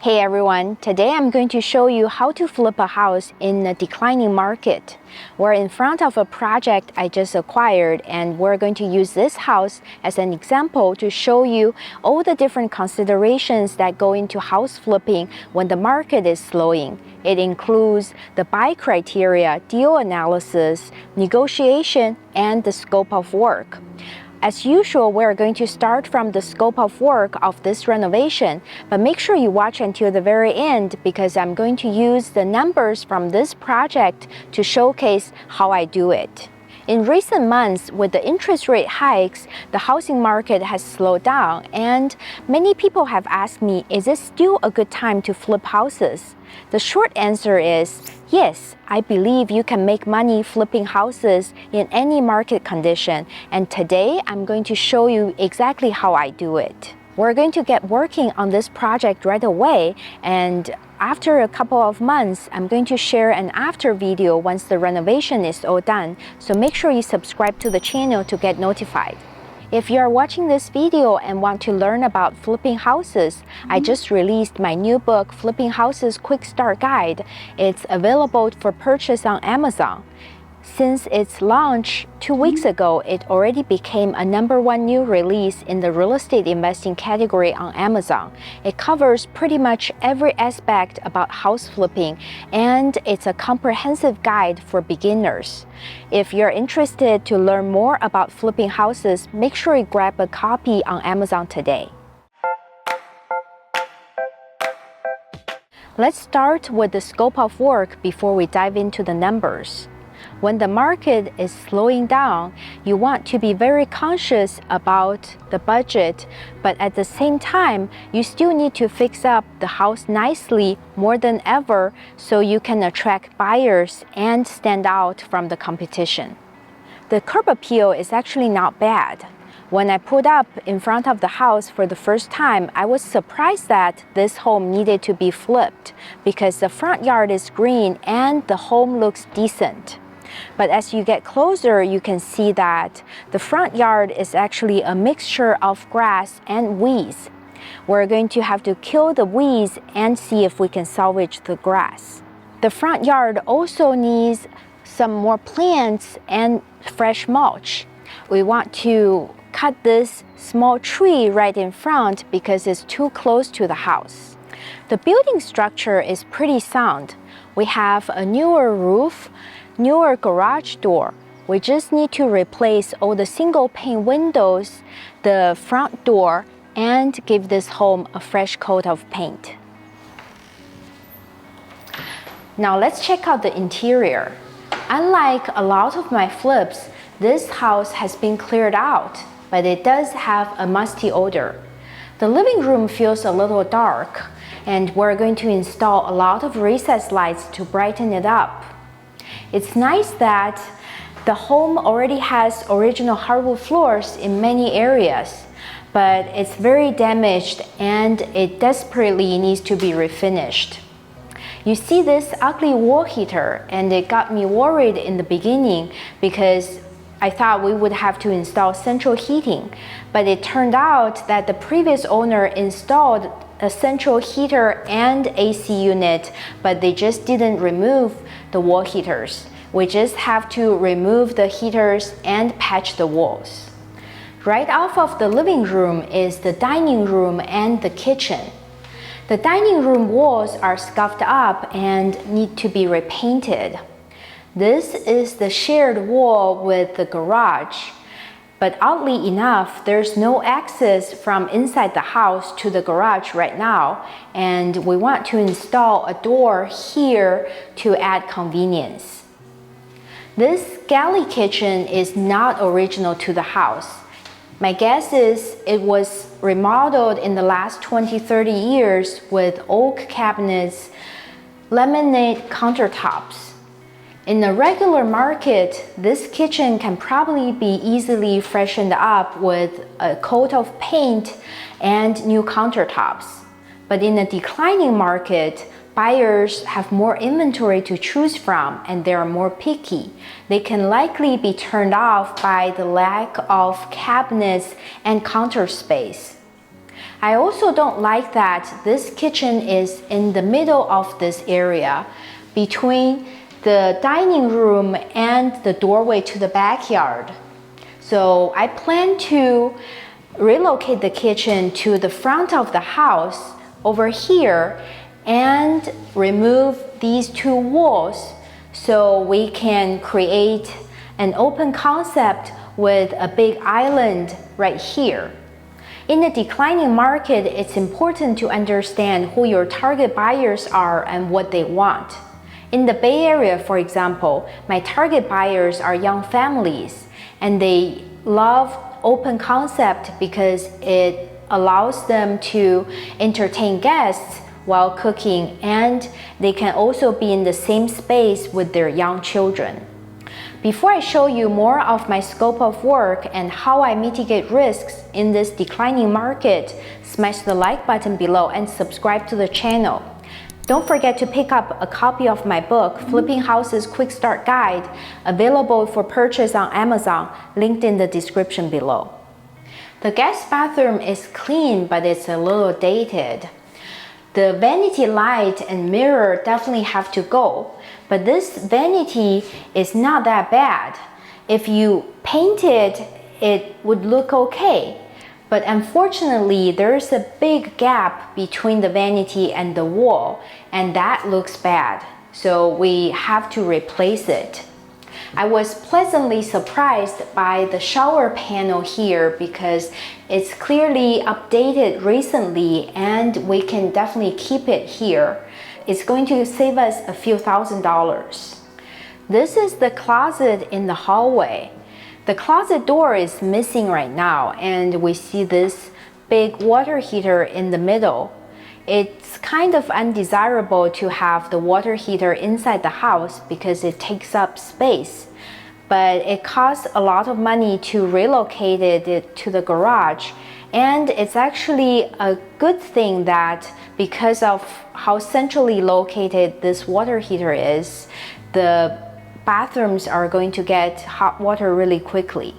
Hey everyone, today I'm going to show you how to flip a house in a declining market. We're in front of a project I just acquired, and we're going to use this house as an example to show you all the different considerations that go into house flipping when the market is slowing. It includes the buy criteria, deal analysis, negotiation, and the scope of work. As usual, we're going to start from the scope of work of this renovation, but make sure you watch until the very end because I'm going to use the numbers from this project to showcase how I do it. In recent months, with the interest rate hikes, the housing market has slowed down, and many people have asked me, is it still a good time to flip houses? The short answer is yes, I believe you can make money flipping houses in any market condition, and today I'm going to show you exactly how I do it. We're going to get working on this project right away, and after a couple of months, I'm going to share an after video once the renovation is all done, so make sure you subscribe to the channel to get notified. If you are watching this video and want to learn about flipping houses, I just released my new book, Flipping Houses Quick Start Guide. It's available for purchase on Amazon. Since its launch 2 weeks ago, it already became a #1 new release in the real estate investing category on Amazon. It covers pretty much every aspect about house flipping, and it's a comprehensive guide for beginners. If you're interested to learn more about flipping houses, make sure you grab a copy on Amazon today. Let's start with the scope of work before we dive into the numbers. When the market is slowing down, you want to be very conscious about the budget, but at the same time, you still need to fix up the house nicely more than ever so you can attract buyers and stand out from the competition. The curb appeal is actually not bad. When I pulled up in front of the house for the first time, I was surprised that this home needed to be flipped because the front yard is green and the home looks decent. But as you get closer, you can see that the front yard is actually a mixture of grass and weeds. We're going to have to kill the weeds and see if we can salvage the grass. The front yard also needs some more plants and fresh mulch. We want to cut this small tree right in front because it's too close to the house. The building structure is pretty sound. We have a newer roof, newer garage door. We just need to replace all the single pane windows, the front door, and give this home a fresh coat of paint. Now let's check out the interior. Unlike a lot of my flips, this house has been cleared out, but it does have a musty odor. The living room feels a little dark, and we're going to install a lot of recessed lights to brighten it up. It's nice that the home already has original hardwood floors in many areas, but it's very damaged and it desperately needs to be refinished. You see this ugly wall heater, and it got me worried in the beginning because I thought we would have to install central heating, but it turned out that the previous owner installed a central heater and AC unit, but they just didn't remove the wall heaters. We just have to remove the heaters and patch the walls. Right off of the living room is the dining room and the kitchen. The dining room walls are scuffed up and need to be repainted. This is the shared wall with the garage. But oddly enough, there's no access from inside the house to the garage right now, and we want to install a door here to add convenience. This galley kitchen is not original to the house. My guess is it was remodeled in the last 20-30 years with oak cabinets, laminate countertops. In a regular market, this kitchen can probably be easily freshened up with a coat of paint and new countertops. But in a declining market, buyers have more inventory to choose from and they are more picky. They can likely be turned off by the lack of cabinets and counter space. I also don't like that this kitchen is in the middle of this area between the dining room and the doorway to the backyard. So I plan to relocate the kitchen to the front of the house over here and remove these two walls so we can create an open concept with a big island right here. In a declining market, it's important to understand who your target buyers are and what they want. In the Bay Area, for example, my target buyers are young families, and they love open concept because it allows them to entertain guests while cooking, and they can also be in the same space with their young children. Before I show you more of my scope of work and how I mitigate risks in this declining market, smash the like button below and subscribe to the channel. Don't forget to pick up a copy of my book, Flipping Houses Quick Start Guide, available for purchase on Amazon, linked in the description below. The guest bathroom is clean, but it's a little dated. The vanity light and mirror definitely have to go, but this vanity is not that bad. If you paint it, it would look okay. But unfortunately, there's a big gap between the vanity and the wall, and that looks bad. So we have to replace it. I was pleasantly surprised by the shower panel here because it's clearly updated recently, and we can definitely keep it here. It's going to save us a few $1,000s. This is the closet in the hallway. The closet door is missing right now, and we see this big water heater in the middle. It's kind of undesirable to have the water heater inside the house because it takes up space, but it costs a lot of money to relocate it to the garage, and it's actually a good thing that because of how centrally located this water heater is, the bathrooms are going to get hot water really quickly.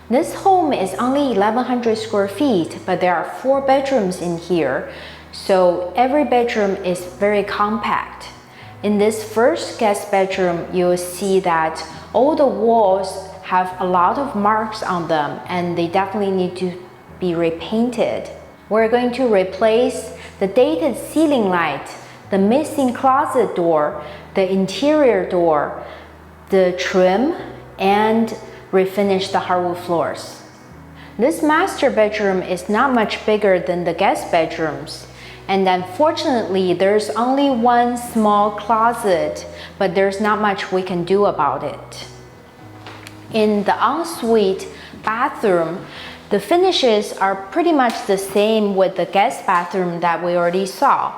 This home is only 1,100 square feet, but there are 4 bedrooms in here, so every bedroom is very compact. In this first guest bedroom, you'll see that all the walls have a lot of marks on them, and they definitely need to be repainted. We're going to replace the dated ceiling light, the missing closet door, the interior door, the trim, and refinish the hardwood floors. This master bedroom is not much bigger than the guest bedrooms, and unfortunately there's only one small closet, but there's not much we can do about it. In the ensuite bathroom, the finishes are pretty much the same with the guest bathroom that we already saw.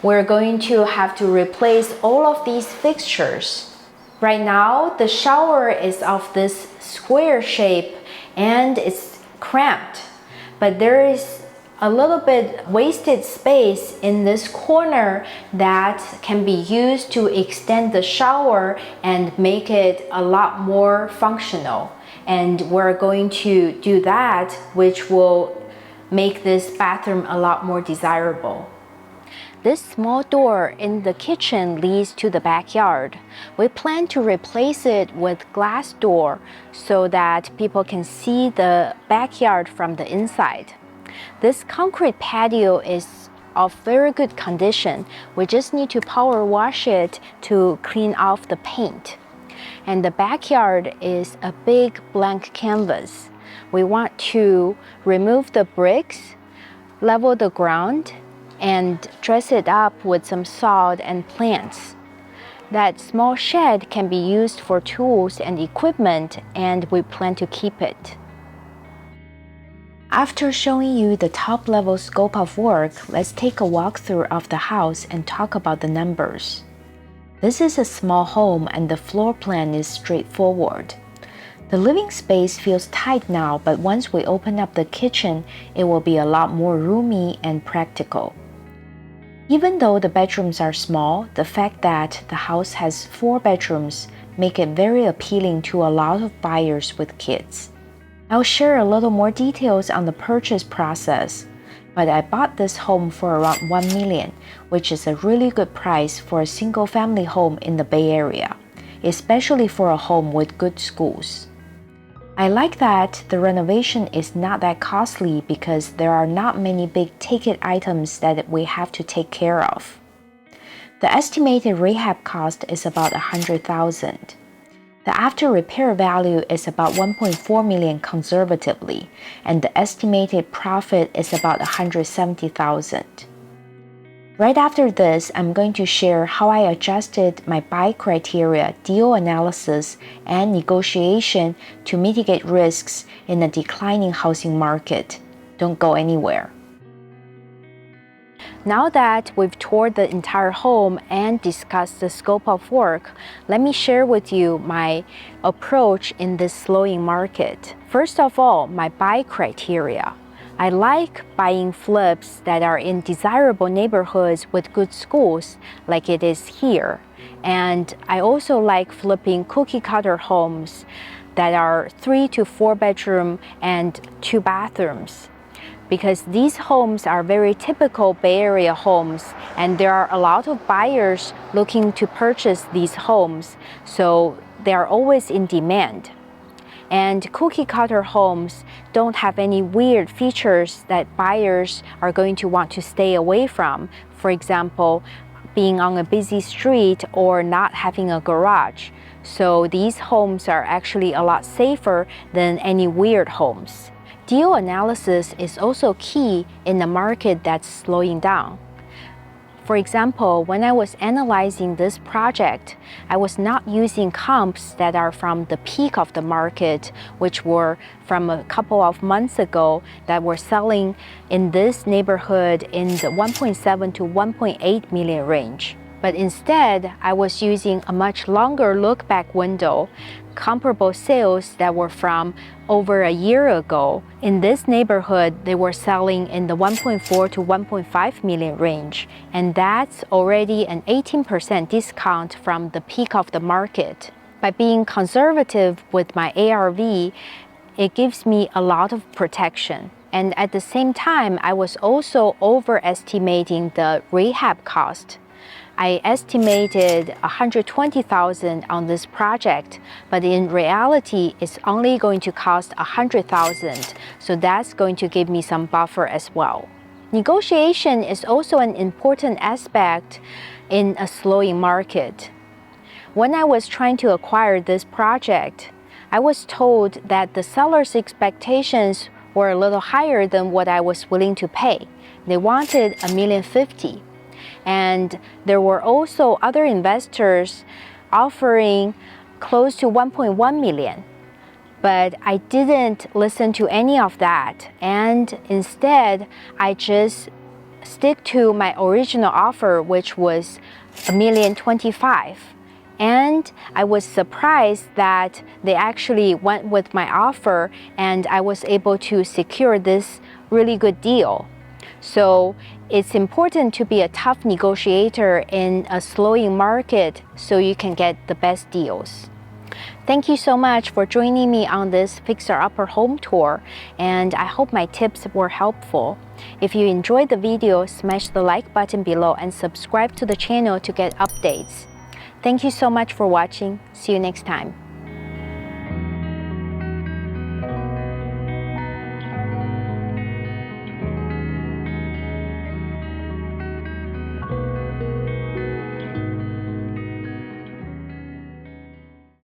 We're going to have to replace all of these fixtures. Right now, the shower is of this square shape and it's cramped, but there is a little bit wasted space in this corner that can be used to extend the shower and make it a lot more functional. And we're going to do that, which will make this bathroom a lot more desirable. This small door in the kitchen leads to the backyard. We plan to replace it with glass door so that people can see the backyard from the inside. This concrete patio is of very good condition. We just need to power wash it to clean off the paint. And the backyard is a big blank canvas. We want to remove the bricks, level the ground, and dress it up with some sod and plants. That small shed can be used for tools and equipment, and we plan to keep it. After showing you the top-level scope of work, let's take a walkthrough of the house and talk about the numbers. This is a small home and the floor plan is straightforward. The living space feels tight now, but once we open up the kitchen, it will be a lot more roomy and practical. Even though the bedrooms are small, the fact that the house has 4 bedrooms make it very appealing to a lot of buyers with kids. I'll share a little more details on the purchase process. but I bought this home for around $1 million, which is a really good price for a single-family home in the Bay Area, especially for a home with good schools. I like that the renovation is not that costly because there are not many big-ticket items that we have to take care of. The estimated rehab cost is about $100,000. The after-repair value is about $1.4 million conservatively, and the estimated profit is about $170,000. Right after this, I'm going to share how I adjusted my buy criteria, deal analysis, and negotiation to mitigate risks in a declining housing market. Don't go anywhere. Now that we've toured the entire home and discussed the scope of work, let me share with you my approach in this slowing market. First of all, my buy criteria. I like buying flips that are in desirable neighborhoods with good schools, like it is here. And I also like flipping cookie-cutter homes that are 3 to 4 bedroom and 2 bathrooms. Because these homes are very typical Bay Area homes, and there are a lot of buyers looking to purchase these homes, so they are always in demand. And cookie-cutter homes don't have any weird features that buyers are going to want to stay away from. For example, being on a busy street or not having a garage. So these homes are actually a lot safer than any weird homes. Deal analysis is also key in a market that's slowing down. For example, when I was analyzing this project, I was not using comps that are from the peak of the market, which were from a couple of months ago that were selling in this neighborhood in the 1.7 to 1.8 million range. But instead, I was using a much longer look-back window, comparable sales that were from over a year ago. In this neighborhood, they were selling in the 1.4 to 1.5 million range, and that's already an 18% discount from the peak of the market. By being conservative with my ARV, it gives me a lot of protection. And at the same time, I was also overestimating the rehab cost. I estimated $120,000 on this project, but in reality, it's only going to cost $100,000, so that's going to give me some buffer as well. Negotiation is also an important aspect in a slowing market. When I was trying to acquire this project, I was told that the seller's expectations were a little higher than what I was willing to pay. They wanted $1.05 million. And there were also other investors offering close to $1.1 million. But I didn't listen to any of that. And instead, I just stick to my original offer, which was $1.025 million. And I was surprised that they actually went with my offer, and I was able to secure this really good deal. So it's important to be a tough negotiator in a slowing market so you can get the best deals. Thank you so much for joining me on this fixer-upper home tour, and I hope my tips were helpful. If you enjoyed the video, smash the like button below and subscribe to the channel to get updates. Thank you so much for watching. See you next time.